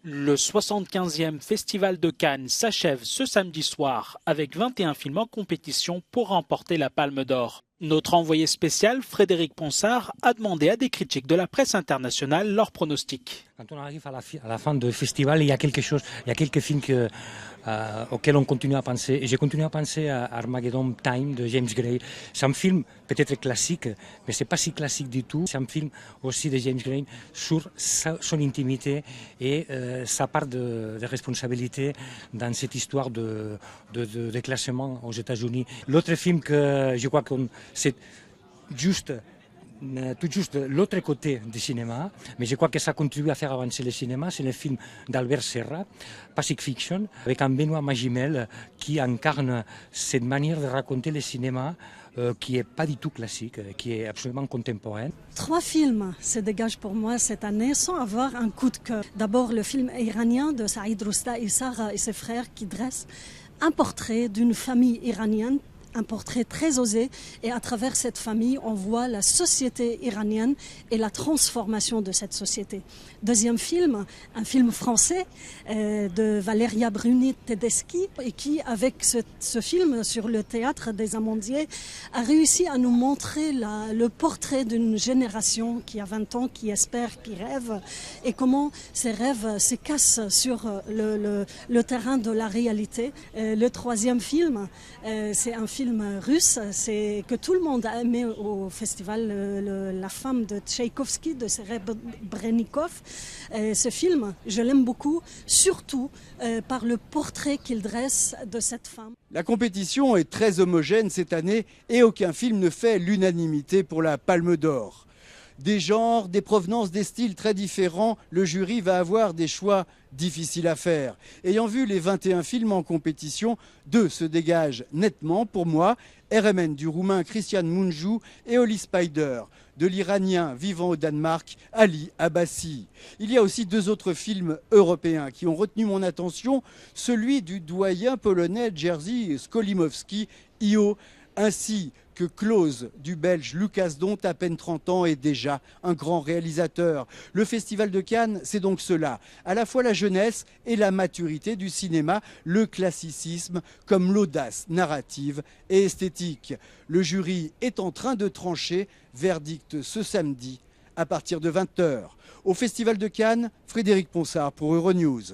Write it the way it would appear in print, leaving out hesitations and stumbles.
Le 75e Festival de Cannes s'achève ce samedi soir avec 21 films en compétition pour remporter la Palme d'Or. Notre envoyé spécial, Frédéric Ponsard, a demandé à des critiques de la presse internationale leurs pronostics. Quand on arrive à la fin du festival, il y a quelque chose, il y a quelques films auxquels on continue à penser. Et j'ai continué à penser à Armageddon Time de James Gray. C'est un film peut-être classique, mais c'est pas si classique du tout. C'est un film aussi de James Gray sur son intimité et sa part de responsabilité dans cette histoire de classement aux États-Unis. L'autre film que je crois que c'est tout juste l'autre côté du cinéma, mais je crois que ça contribue à faire avancer le cinéma, c'est le film d'Albert Serra, Pacific Fiction, avec un Benoît Magimel qui incarne cette manière de raconter le cinéma qui n'est pas du tout classique, qui est absolument contemporaine. 3 films se dégagent pour moi cette année sans avoir un coup de cœur. D'abord le film iranien de Saïd Rousta et Sarah et ses frères qui dresse un portrait d'une famille iranienne, un portrait très osé, et à travers cette famille, on voit la société iranienne et la transformation de cette société. Deuxième film, un film français de Valeria Bruni Tedeschi, et qui, avec ce film sur le théâtre des Amandiers, a réussi à nous montrer le portrait d'une génération qui a 20 ans, qui espère, qui rêve, et comment ces rêves se cassent sur le terrain de la réalité. Le troisième film, c'est un film russe, c'est que tout le monde a aimé au festival, La femme de Tchaïkovski de Serebrennikov. Ce film, je l'aime beaucoup, surtout par le portrait qu'il dresse de cette femme. La compétition est très homogène cette année et aucun film ne fait l'unanimité pour la Palme d'Or. Des genres, des provenances, des styles très différents, le jury va avoir des choix difficiles à faire. Ayant vu les 21 films en compétition, 2 se dégagent nettement pour moi, RMN du Roumain Cristian Mungiu et Oli Spider, de l'Iranien vivant au Danemark, Ali Abbasi. Il y a aussi 2 autres films européens qui ont retenu mon attention, celui du doyen polonais Jerzy Skolimowski, Io, ainsi que Close du Belge Lucas Dont, à peine 30 ans, est déjà un grand réalisateur. Le Festival de Cannes, c'est donc cela, à la fois la jeunesse et la maturité du cinéma, le classicisme comme l'audace narrative et esthétique. Le jury est en train de trancher, verdict ce samedi à partir de 20 h. Au Festival de Cannes, Frédéric Ponsard pour Euronews.